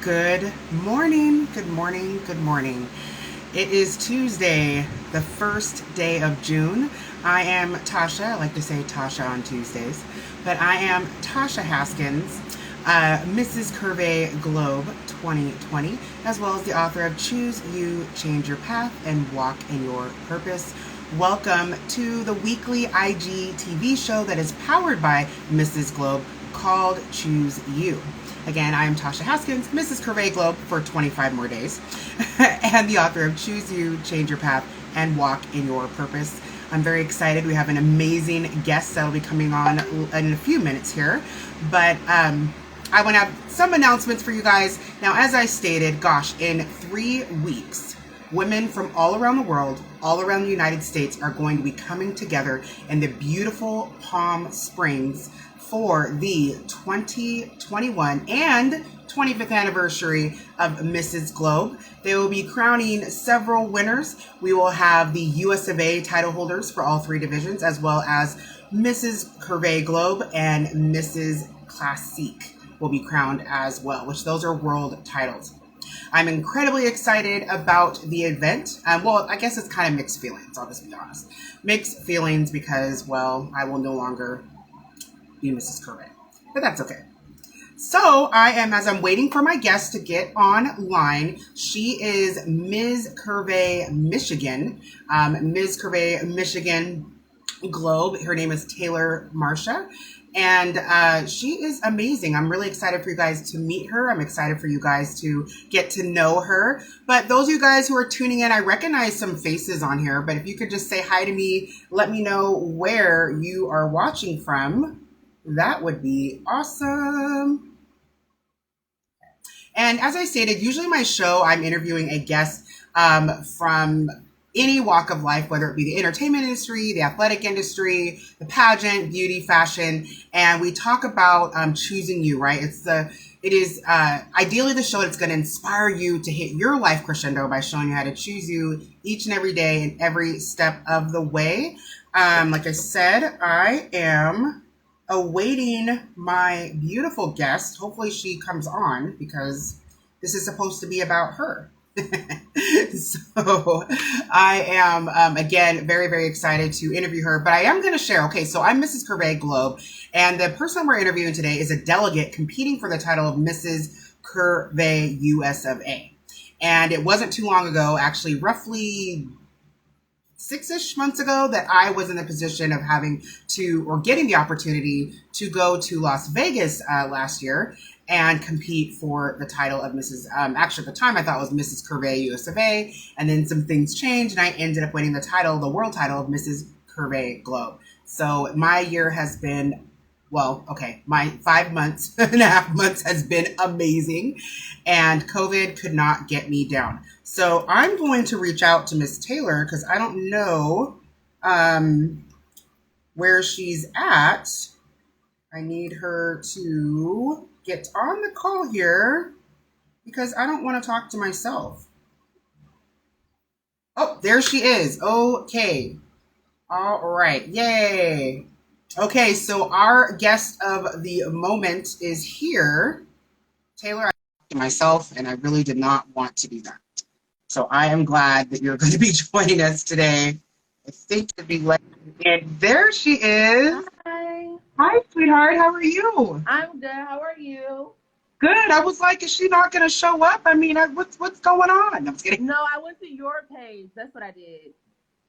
Good morning, good morning, good morning. It is Tuesday, the first day of June. I am Tasha. I like to say Tasha on Tuesdays, but I am Tasha Haskins, Mrs. Curvey Globe 2020, as well as the author of Choose You, Change Your Path, and Walk in Your Purpose. Welcome to the weekly IGTV show that is powered by Mrs. Globe called Choose You. Again, I am Tasha Haskins, Mrs. Curvey Globe for 25 more days, and the author of Choose You, Change Your Path, and Walk in Your Purpose. I'm very excited. We have an amazing guest that will be coming on in a few minutes here, but I want to have some announcements for you guys. Now, as I stated, gosh, in 3 weeks, women from all around the world, all around the United States, are going to be coming together in the beautiful Palm Springs for the 2021 and 25th anniversary of Mrs. Globe. They will be crowning several winners. We will have the US of A title holders for all 3 divisions, as well as Mrs. Curvey Globe and Mrs. Classique will be crowned as well, which those are world titles. I'm incredibly excited about the event. Well, I guess it's kind of mixed feelings, I'll just be honest. Mixed feelings because, well, I will no longer be Mrs. Curvey, but that's okay. So as I'm waiting for my guest to get online, she is Ms. Curvey, Michigan. Ms. Curvey, Michigan Globe. Her name is Taylor Marcia. And she is amazing. I'm really excited for you guys to meet her. I'm excited for you guys to get to know her. But those of you guys who are tuning in, I recognize some faces on here. But if you could just say hi to me, let me know where you are watching from. That would be awesome. And as I stated, usually my show, I'm interviewing a guest from any walk of life, whether it be the entertainment industry, the athletic industry, the pageant, beauty, fashion, and we talk about choosing you, right? It is ideally the show that's going to inspire you to hit your life crescendo by showing you how to choose you each and every day and every step of the way. Like I said, I am awaiting my beautiful guest. Hopefully she comes on because this is supposed to be about her. So I am, again, very, very excited to interview her, but I am going to share. Okay, so I'm Mrs. Curvey Globe, and the person we're interviewing today is a delegate competing for the title of Mrs. Curvey US of A. And it wasn't too long ago, actually roughly 6-ish months ago, that I was in the position of getting the opportunity to go to Las Vegas last year and compete for the title of Mrs. Actually, at the time I thought it was Mrs. Curvey US of A, and then some things changed, and I ended up winning the world title of Mrs. Curvey Globe. So my year has been, my 5 months and a half months has been amazing, and COVID could not get me down. So I'm going to reach out to Miss Taylor because I don't know where she's at. I need her to get on the call here because I don't want to talk to myself. Oh, there she is. Okay. All right. Yay. Okay, so our guest of the moment is here. Taylor, I talked to myself, and I really did not want to do that. So I am glad that you're going to be joining us today. I think it'd be like, and there she is. Hi, Hi, sweetheart. How are you? I'm good. How are you? Good. I was like, is she not going to show up? I mean, what's going on? I'm just kidding. No, I went to your page. That's what I did.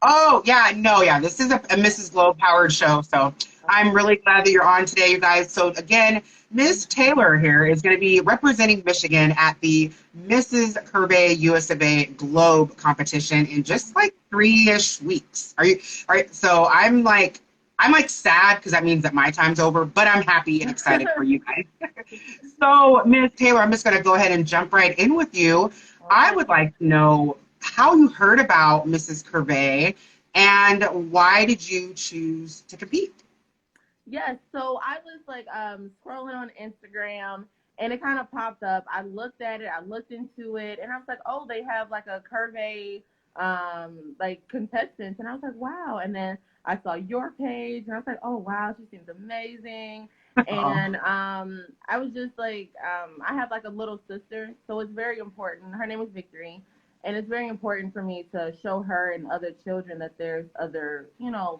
Oh, yeah, no, yeah. This is a Mrs. Globe powered show. So I'm Okay. really glad that you're on today, you guys. So again, Miss Taylor here is going to be representing Michigan at the Mrs. Curvey US of A Globe competition in just like 3-ish weeks. Are you, so I'm like sad because that means that my time's over, but I'm happy and excited for you guys. So, Miss Taylor, I'm just going to go ahead and jump right in with you. I Okay. would like to know how you heard about Mrs. Curvey and why did you choose to compete? Yes, so I was like scrolling on Instagram and it kind of popped up. I looked at it, I looked into it, and I was like, oh, they have like a curvy like contestants, and I was like, wow. And then I saw your page, and I was like, oh wow, she seems amazing. Oh, And I was just like, I have like a little sister, so it's very important. Her name is Victory, and it's very important for me to show her and other children that there's other,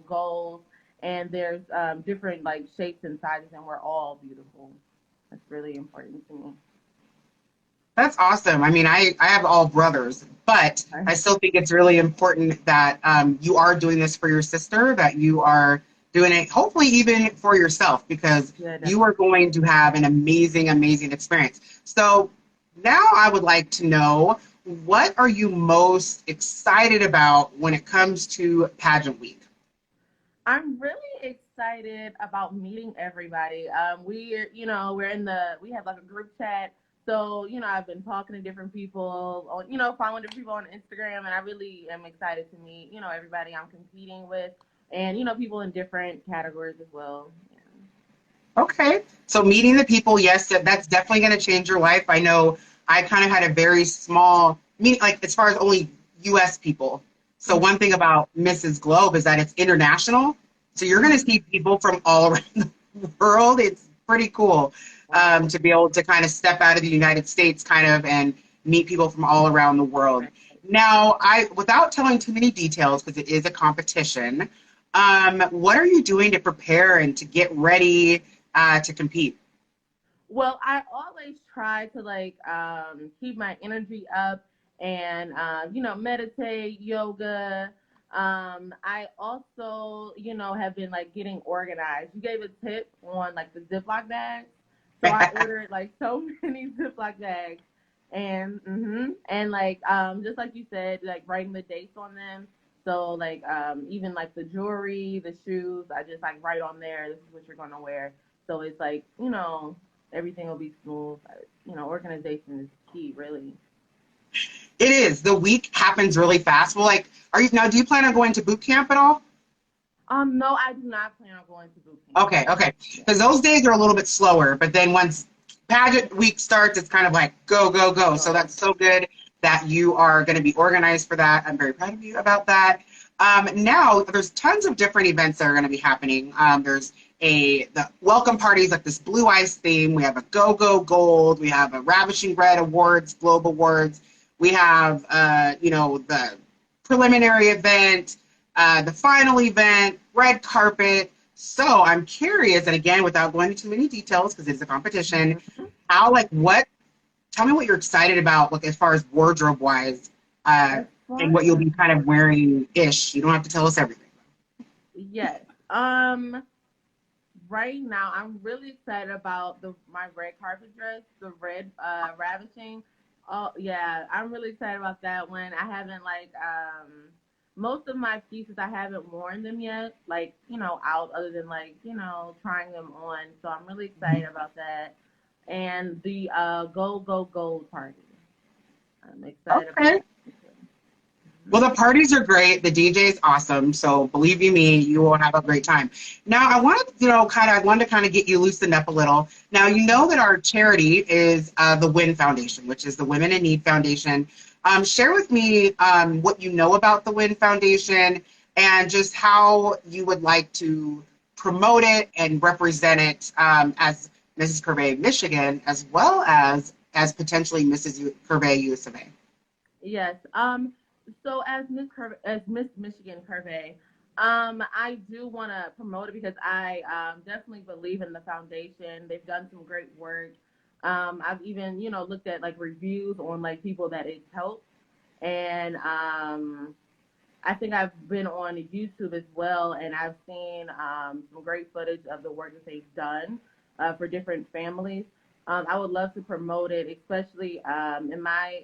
goals, and there's different like shapes and sizes, and we're all beautiful. That's really important to me. that's awesome. I mean, I have all brothers, but I still think it's really important that you are doing this for your sister, that you are doing it, hopefully, even for yourself, because Yeah, you are definitely. going to have an amazing, amazing experience. So now I would like to know, what are you most excited about when it comes to pageant week? I'm really excited about meeting everybody. We have like a group chat. So, I've been talking to different people on, following different people on Instagram, and I really am excited to meet, everybody I'm competing with, and, people in different categories as well. Yeah. Okay. So meeting the people, yes, that's definitely going to change your life. I know I kind of had a very small meet, like as far as only US people. So Mm-hmm. one thing about Mrs. Globe is that it's international. So you're going to Mm-hmm. see people from all around the world. It's pretty cool Wow. to be able to kind of step out of the United States kind of and meet people from all around the world. Right. Now, without telling too many details, because it is a competition, what are you doing to prepare and to get ready to compete? Well, I always try to like keep my energy up and meditate, yoga. I also, have been like getting organized. You gave a tip on like the Ziploc bags, so I ordered like so many Ziploc bags, and like just like you said, like writing the dates on them. So like even like the jewelry, the shoes, I just like write on there. This is what you're gonna wear. So it's like everything will be smooth. Organization is key, really. It is. The week happens really fast. Well, like, are you now? Do you plan on going to boot camp at all? No, I do not plan on going to boot camp. Okay, okay. Yeah. Because those days are a little bit slower, but then once pageant week starts, it's kind of like go, go, go. So So, that's so good that you are going to be organized for that. I'm very proud of you about that. Now, there's tons of different events that are going to be happening. There's the welcome parties, like this blue ice theme. We have a Go Go Gold. We have a Ravishing Red Awards, Globe Awards. We have, the preliminary event, the final event, red carpet. So I'm curious, and again, without going into too many details because it's a competition, mhm. tell me what you're excited about, like as far as wardrobe wise, uh, As and far what you'll as be kind of wearing ish. You don't have to tell us everything. yes, right now I'm really excited about the my red carpet dress, the red ravishing. Oh yeah, I'm really excited about that one. I haven't like most of my pieces I haven't worn them yet, like out other than like trying them on. So I'm really excited about that. And the Go Go Gold party. I'm excited about Okay. that too. Well, Mhm. the parties are great. The DJ is awesome. So believe you me, you will have a great time. Now, I wanted to kind of get you loosened up a little. Now, you know that our charity is the WIN Foundation, which is the Women in Need Foundation. Share with me what you know about the WIN Foundation and just how you would like to promote it and represent it as Mrs. Curvey, Michigan, as well as potentially Mrs. Curvey, US of A. Yes. So as Miss Michigan Curvey, I do want to promote it because I definitely believe in the foundation. They've done some great work. I've even looked at like reviews on like people that it's helped, and I think I've been on YouTube as well, and I've seen some great footage of the work that they've done for different families. I would love to promote it, especially in my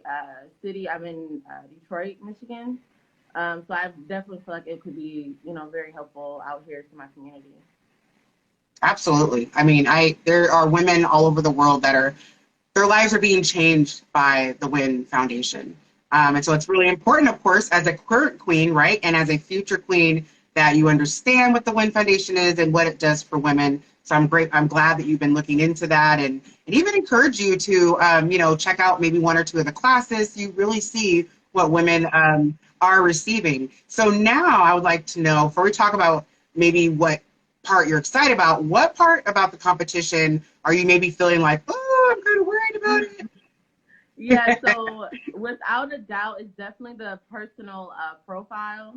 city. I'm in Detroit, Michigan. So I definitely feel like it could be, very helpful out here to my community. Absolutely. I mean, I there are women all over the world that are their lives are being changed by the WIN Foundation. And so it's really important, of course, as a current queen, right, and as a future queen, that you understand what the WIN Foundation is and what it does for women. So I'm great. I'm glad that you've been looking into that, and even encourage you to, check out maybe one or two of the classes. So you really see what women are receiving. So now I would like to know, before we talk about maybe what part you're excited about. What part about the competition are you maybe feeling like, oh, I'm kind of worried about Yeah, it? so without a doubt, it's definitely the personal profile.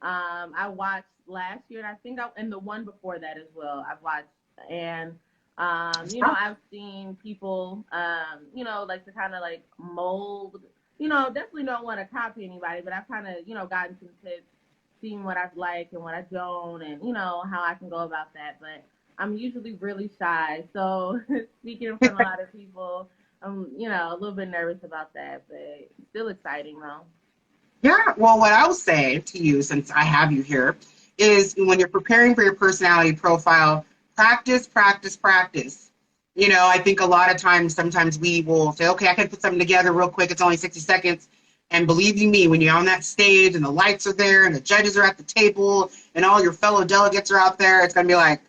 I watched last year, and I think and the one before that as well. I've watched, and I've seen people, like to kind of like mold. Definitely don't want to copy anybody, but I've kind of, gotten some tips, seeing what I've liked and what I don't, and how I can go about that. But I'm usually really shy, so speaking in front of a lot of people, I'm, a little bit nervous about that, but still exciting though. Yeah, well, what I'll say to you, since I have you here, is when you're preparing for your personality profile, practice, practice, practice. I think a lot of times, sometimes we will say, okay, I can put something together real quick. It's only 60 seconds. And believe you me, when you're on that stage and the lights are there and the judges are at the table and all your fellow delegates are out there, it's going to be like,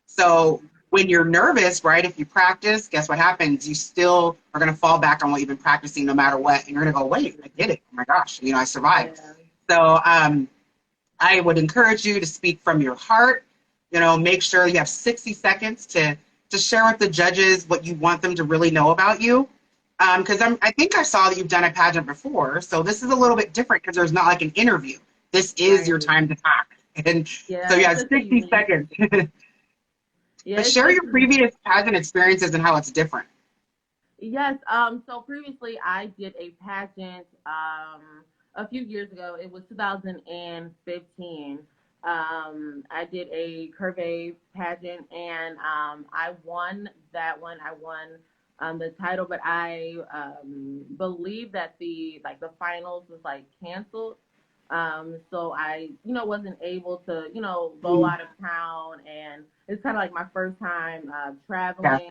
so when you're nervous, right, if you practice, guess what happens? You still are going to fall back on what you've been practicing no matter what. And you're going to go, wait, I did it. Oh my gosh, I survived. Yeah. So I would encourage you to speak from your heart. Make sure you have 60 seconds to share with the judges what you want them to really know about you. Because I think I saw that you've done a pageant before. So this is a little bit different because there's not like an interview. This is your Right. time to talk. And so Yeah, you it's have just a 60 unique. seconds. Yeah, But it's share your definitely. previous pageant experiences and how it's different. Yes. So previously I did a pageant a few years ago. It was 2015. I did a curvy pageant, and I won that one. I won the title, but I believe that the finals was like canceled. So I, wasn't able to, go Mm, out of town, and it's kind of like my first time yeah. traveling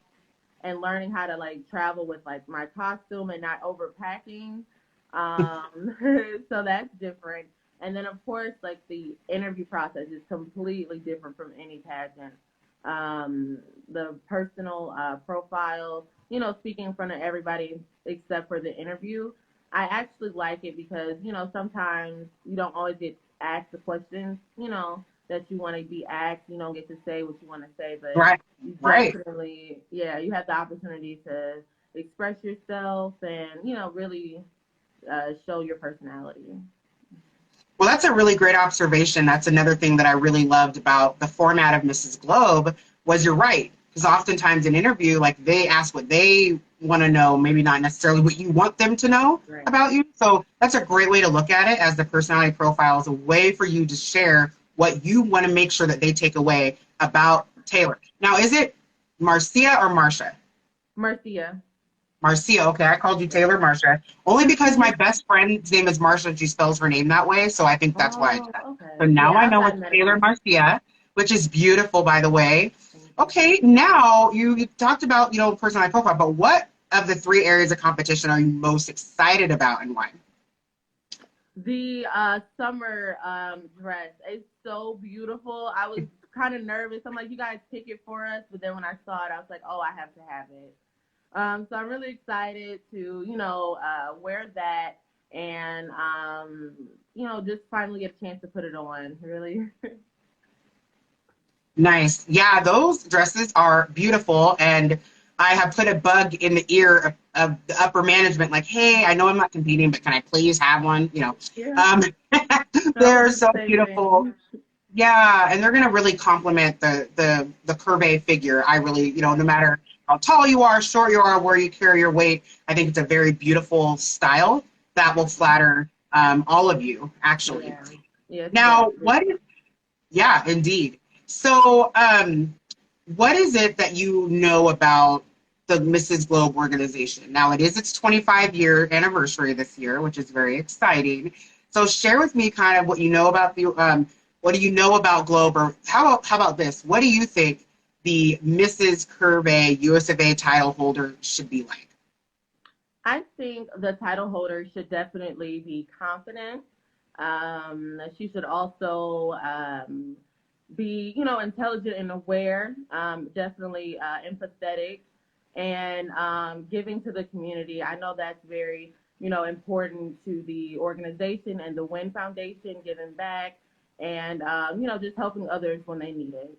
and learning how to like travel with like my costume and not overpacking. Um, so that's different. And then of course, like the interview process is completely different from any pageant. Um, the personal profile, speaking in front of everybody except for the interview. I actually like it because, sometimes you don't always get asked the questions, that you want to be asked. You don't get to say what you want to say, but Right. you Right. definitely, yeah, you have the opportunity to express yourself and, really show your personality. Well, that's a really great observation. That's another thing that I really loved about the format of Mrs. Globe was you're right. Because oftentimes in interview, like they ask what they want to know, maybe not necessarily what you want them to know Right. about you. So that's a great way to look at it as the personality profile is a way for you to share what you want to make sure that they take away about Taylor. Now, is it Marcia or Marcia? Marcia. Marcia, okay, I called you Yeah. Taylor Marcia. Only because my best friend's name is Marcia and she spells her name that way, so I think that's why I did Oh, that. So okay. now I Yeah, I've know gotten it's that a Taylor few times. Marcia, which is beautiful, by the way. Thank you. Okay, now you talked about, personality profile, but what of the three areas of competition are you most excited about and why? The summer dress is so beautiful. I was kind of nervous. I'm like, you guys pick it for us, but then when I saw it, I was like, oh, I have to have it. So I'm really excited to, wear that and, just finally get a chance to put it on. Really. Nice. Yeah, those dresses are beautiful. And I have put a bug in the ear of the upper management, like, hey, I know I'm not competing, but can I please have one? Yeah, Um, I would they're do the so same beautiful. thing. Yeah, and they're gonna really complement the curve figure. I really, no matter how tall you are, short you are, where you carry your weight, I think it's a very beautiful style that will flatter all of you, actually. Yeah. Yeah, it's very Now, pretty. yeah, indeed. So, what is it that you know about the Mrs. Globe organization? Now, it is its 25-year anniversary this year, which is very exciting. So, share with me kind of what you know about what do you know about Globe, or how about this? What do you think the Mrs. Curve US of A title holder should be like? I think the title holder should definitely be confident. She should also be, intelligent and aware, definitely empathetic, and giving to the community. I know that's very, important to the organization and the Win Foundation, giving back and just helping others when they need it.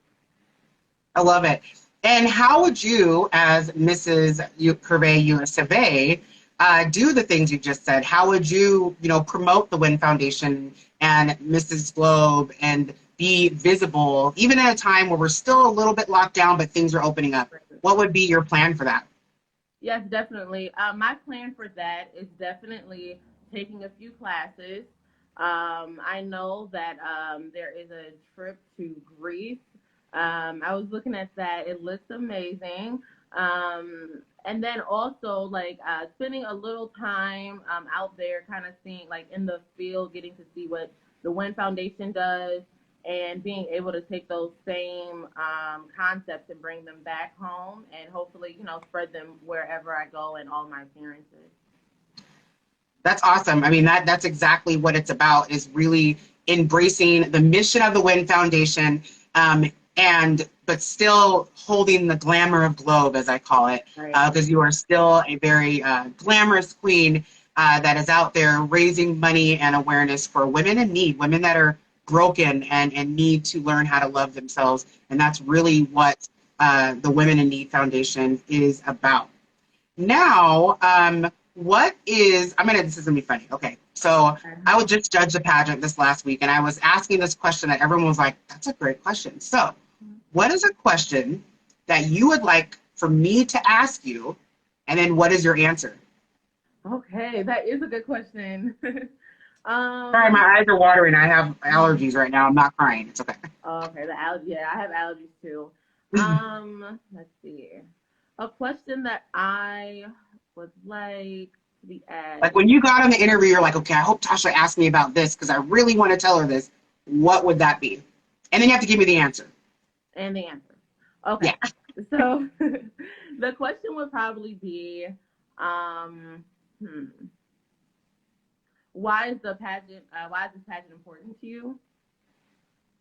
I love it. And how would you, as Mrs. Curvey USA, do the things you just said? How would you, promote the Win Foundation and Mrs. Globe and be visible, even at a time where we're still a little bit locked down, but things are opening up? What would be your plan for that? Yes, definitely. My plan for that is definitely taking a few classes. I know that there is a trip to Greece. I was looking at that. It looks amazing. And then also like spending a little time out there, kind of seeing like in the field, getting to see what the Win Foundation does, and being able to take those same concepts and bring them back home, and hopefully, spread them wherever I go in all my appearances. That's awesome. I mean, that's exactly what it's about, is really embracing the mission of the Win Foundation, but still holding the glamour of Globe, as I call it, Right. because you are still a very glamorous queen that is out there raising money and awareness for women in need, women that are broken and need to learn how to love themselves. And that's really what the Women in Need Foundation is about. Now, this is gonna be funny. Okay. So I would just judge the pageant this last week, and I was asking this question that everyone was like, that's a great question. So what is a question that you would like for me to ask you? And then what is your answer? Okay, that is a good question. Sorry, my eyes are watering. I have allergies right now. I'm not crying. It's okay. Okay, the allergy. Yeah, I have allergies too. Let's see. A question that I would like to be asked. Like when you got on the interview, you're like, okay, I hope Tasha asked me about this because I really want to tell her this. What would that be? And then you have to give me the answer. And the answer. Okay. Yeah. So the question would probably be, um, hmm, why is the pageant? Why is this pageant important to you?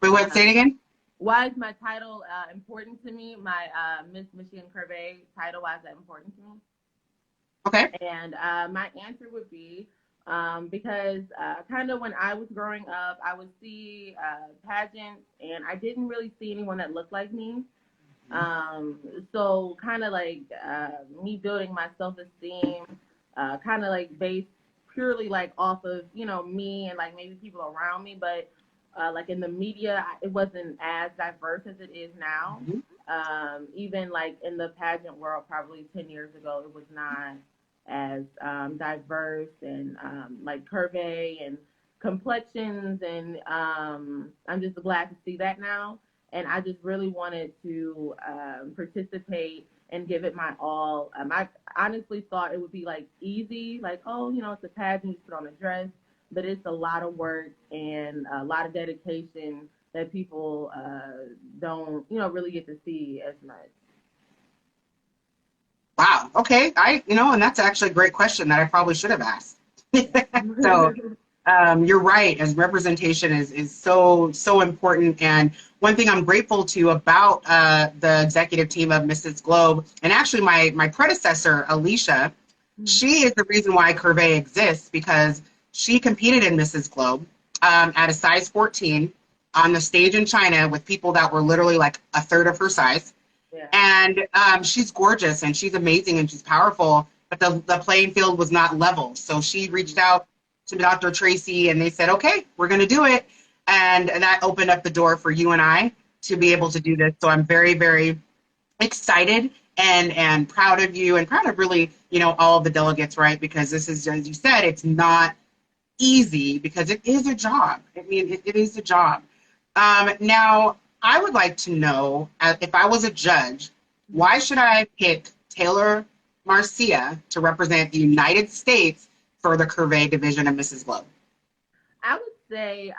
Wait, what? Say it again. Why is my title important to me? My Miss Michigan Curvey title. Why is that important to me? Okay. And my answer would be because kind of when I was growing up, I would see pageants, and I didn't really see anyone that looked like me. So kind of like me building my self-esteem, kind of like based purely like off of me and like maybe people around me, but like in the media, it wasn't as diverse as it is now. Mm-hmm. Even like in the pageant world, probably 10 years ago, it was not as diverse and like curvy and complexions, and I'm just glad to see that now. And I just really wanted to participate and give it my all. I honestly thought it would be like easy, like, oh, it's a pageant, you put on a dress, but it's a lot of work and a lot of dedication that people don't, really get to see as much. Wow. Okay. And that's actually a great question that I probably should have asked. So you're right, as representation is so important. And one thing I'm grateful to about the executive team of Mrs. Globe, and actually my predecessor, Alicia, she is the reason why Curvey exists, because she competed in Mrs. Globe at a size 14 on the stage in China with people that were literally like a third of her size. Yeah. And she's gorgeous and she's amazing and she's powerful, but the playing field was not level. So she reached out to Dr. Tracy and they said, okay, we're going to do it. And that opened up the door for you and I to be able to do this. So I'm very, very excited and proud of you, and proud of really, all of the delegates, right? Because this is, as you said, it's not easy, because it is a job. I mean, it is a job. Now, I would like to know, if I was a judge, why should I pick Taylor Marcia to represent the United States for the Curvey division of Mrs. Globe? I would say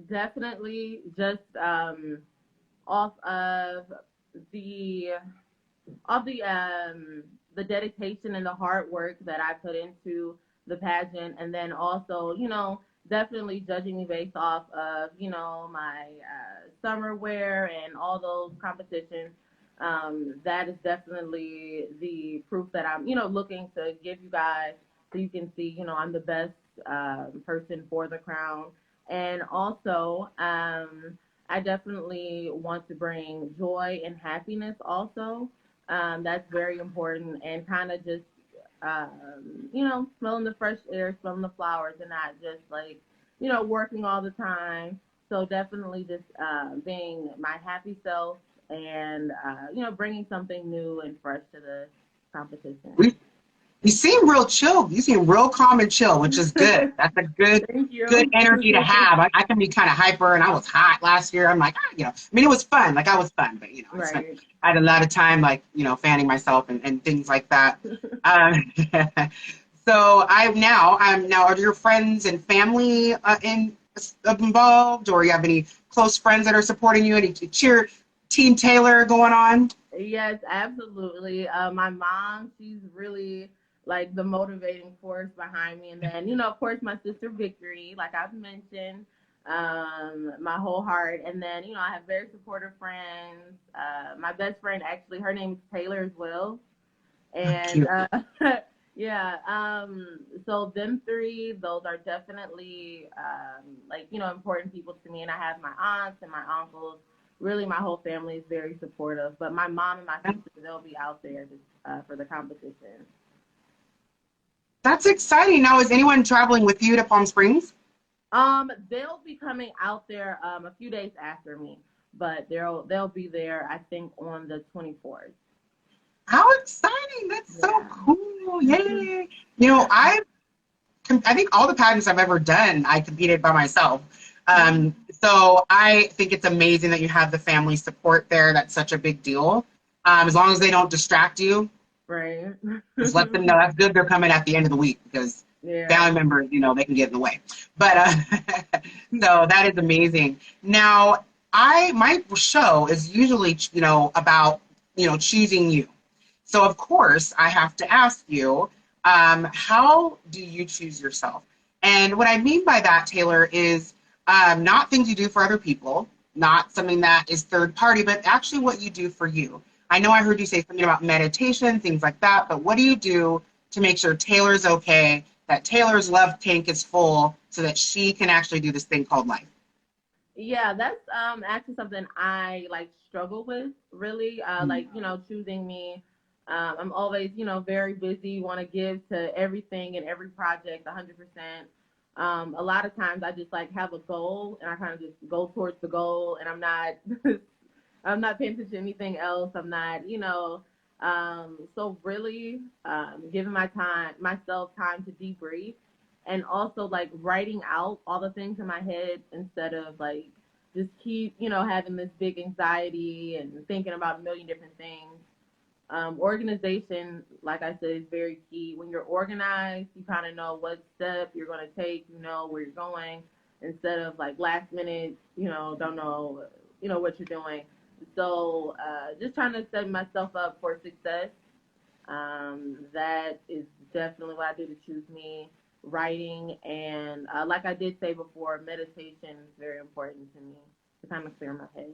definitely just off of the the dedication and the hard work that I put into the pageant, and then also definitely judging me based off of my summer wear and all those competitions. That is definitely the proof that I'm looking to give you guys, so you can see I'm the best person for the crown. And also, I definitely want to bring joy and happiness also. That's very important, and kind of just, smelling the fresh air, smelling the flowers, and not just like, working all the time. So definitely just being my happy self and, bringing something new and fresh to the competition. We You seem real chill. You seem real calm and chill, which is good. That's a Thank good you. energy to have. I can be kind of hyper, and I was hot last year. I'm like, I mean, it was fun. Like I was fun, but Right. I had a lot of time, like fanning myself and things like that. Um, so I'm now. Are your friends and family involved, or you have any close friends that are supporting you? Any cheer Team Taylor going on? Yes, absolutely. My mom, she's really like the motivating force behind me. And then, of course, my sister Victory, like I've mentioned, my whole heart. And then, I have very supportive friends. My best friend, actually, her name is Taylor as well. And Cute. yeah, so them three, those are definitely like, important people to me. And I have my aunts and my uncles. Really, my whole family is very supportive. But my mom and my sister, they'll be out there just, for the competition. That's exciting. Now, is anyone traveling with you to Palm Springs? They'll be coming out there a few days after me, but they'll be there, I think, on the 24th. How exciting! That's so Yeah. cool. Yay! You know, I think all the pageants I've ever done, I competed by myself. So I think it's amazing that you have the family support there. That's such a big deal. As long as they don't distract you, Right. just let them know that's good. They're coming at the end of the week because Yeah. family members, they can get in the way. But so that is amazing. Now, my show is usually, about, choosing you. So of course, I have to ask you, how do you choose yourself? And what I mean by that, Taylor, is not things you do for other people, not something that is third party, but actually what you do for you. I know I heard you say something about meditation, things like that, but what do you do to make sure Taylor's okay, that Taylor's love tank is full so that she can actually do this thing called life? Yeah, that's actually something I like struggle with really. Like, choosing me. I'm always, very busy, want to give to everything and every project 100%. A lot of times I just like have a goal and I kind of just go towards the goal and I'm not I'm not paying attention to anything else. I'm not, so really giving myself time to debrief, and also like writing out all the things in my head instead of like just keep, having this big anxiety and thinking about a million different things. Organization, like I said, is very key. When you're organized, you kind of know what step you're going to take, you know where you're going, instead of like last minute, don't know, what you're doing. So just trying to set myself up for success. That is definitely what I do to choose me. Writing and, like I did say before, meditation is very important to me to kind of clear my head.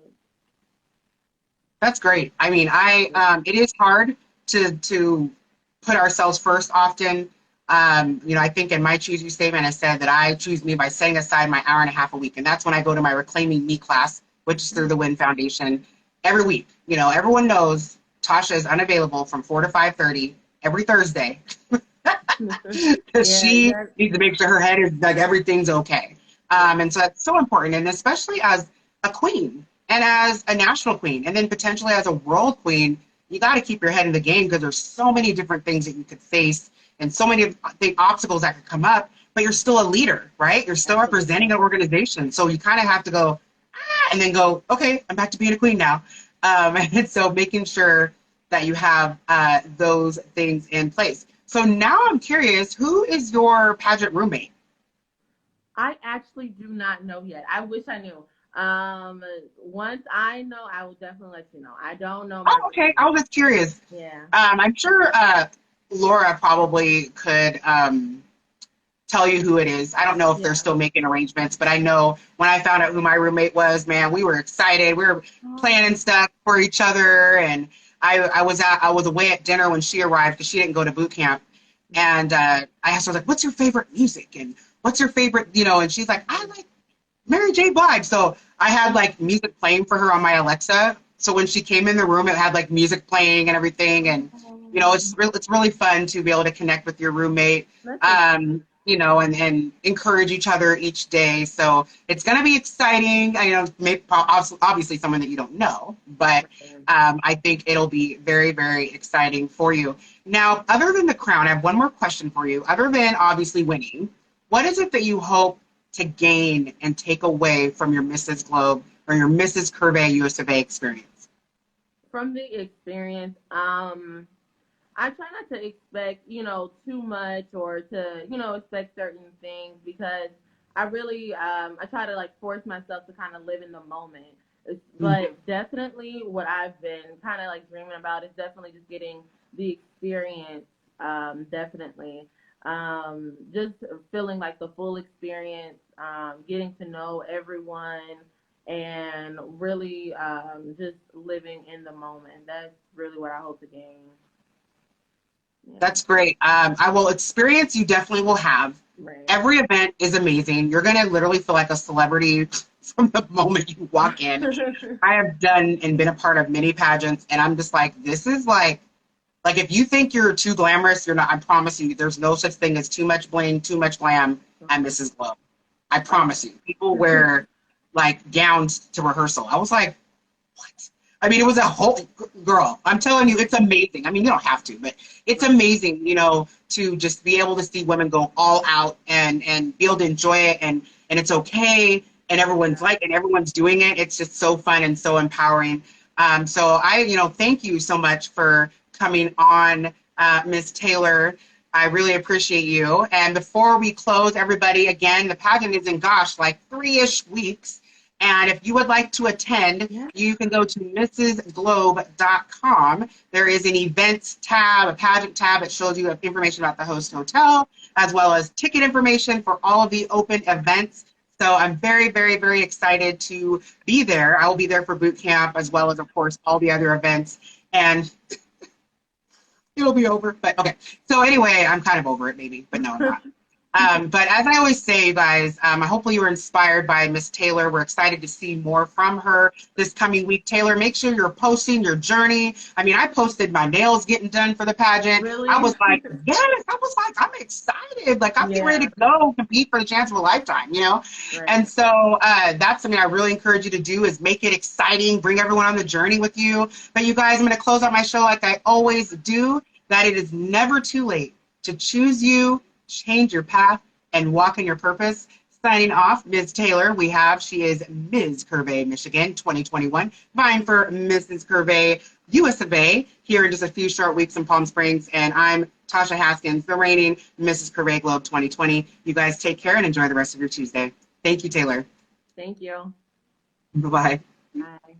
That's great. I mean, it is hard to put ourselves first often. I think in my choose you statement, I said that I choose me by setting aside my hour and a half a week, and that's when I go to my Reclaiming Me class, which is through the Win Foundation every week. Everyone knows Tasha is unavailable from 4 to 5:30 every Thursday because Yeah, she yeah, needs to make sure her head is like everything's okay. yeah. And so that's so important, and especially as a queen and as a national queen, and then potentially as a world queen, you got to keep your head in the game because there's so many different things that you could face and so many big obstacles that could come up. But you're still a leader, right? You're still Absolutely. representing an organization, so you kind of have to go and then go, okay, I'm back to being a queen now. And so making sure that you have those things in place. So now I'm curious, who is your pageant roommate? I actually do not know yet. I wish I knew. Once I know, I will definitely let you know. I don't know my Oh, okay. I roommate. was just curious. Yeah. I'm sure Laura probably could tell you who it is. I don't know if they're Yeah. still making arrangements, but I know when I found out who my roommate was, man, we were excited. We were planning Oh, stuff for each other, and I was away at dinner when she arrived because she didn't go to boot camp, and I asked her like, "What's your favorite music?" and "What's your favorite?" And she's like, "I like Mary J. Blige. So I had like music playing for her on my Alexa. So when she came in the room, it had like music playing and everything. And, you know, it's really fun to be able to connect with your roommate, That's exciting. you know, and encourage each other each day. So it's going to be exciting. I know, maybe, obviously someone that you don't know, but I think it'll be very, very exciting for you. Now, other than the crown, I have one more question for you. Other than obviously winning, what is it that you hope to gain and take away from your Mrs. Globe or your Mrs. Curvey US of A experience? From the experience, I try not to expect, too much or to, expect certain things because I really, I try to like force myself to kind of live in the moment. Mhm. But definitely what I've been kind of like dreaming about is definitely just getting the experience, definitely. Just feeling like the full experience, getting to know everyone and really just living in the moment. That's really what I hope to gain. Yeah. That's great. I will experience you definitely will have. Right. Every event is amazing. You're going to literally feel like a celebrity from the moment you walk in. I have done and been a part of many pageants, and I'm just like, this is like if you think you're too glamorous, you're not. I promise you, there's no such thing as too much bling, too much glam at Mrs. Glow. I promise you. People wear like gowns to rehearsal. I was like, what? I mean, it was a whole girl. I'm telling you, it's amazing. I mean, you don't have to, but it's Right. amazing, you know, to just be able to see women go all out and be able to enjoy it and it's okay and everyone's like and everyone's doing it. It's just so fun and so empowering. So thank you so much for coming on, Miss Taylor. I really appreciate you. And before we close, everybody, again, the pageant is in, gosh, like 3-ish weeks. And if you would like to attend, Yeah. you can go to mrsglobe.com. There is an events tab, a pageant tab that shows you information about the host hotel, as well as ticket information for all of the open events. So I'm very, very, very excited to be there. I will be there for boot camp, as well as, of course, all the other events. And it'll be over. But okay. So anyway, I'm kind of over it, maybe, but no, I'm not. But as I always say, you guys, hopefully you were inspired by Miss Taylor. We're excited to see more from her this coming week. Taylor, make sure you're posting your journey. I mean, I posted my nails getting done for the pageant. I Really? was like, yes, I was like, I'm excited. Like, I'm getting ready Yeah. to go compete for the chance of a lifetime, you know? And Right. so that's something I really encourage you to do is make it exciting, bring everyone on the journey with you. But you guys, I'm going to close out my show like I always do, that it is never too late to choose you, change your path, and walk in your purpose. Signing off, Ms. Taylor, she is Ms. Curvey, Michigan, 2021, vying for Mrs. Curvey, US of A, here in just a few short weeks in Palm Springs. And I'm Tasha Haskins, the reigning Mrs. Curvey Globe 2020. You guys take care and enjoy the rest of your Tuesday. Thank you, Taylor. Thank you. Bye-bye. Bye.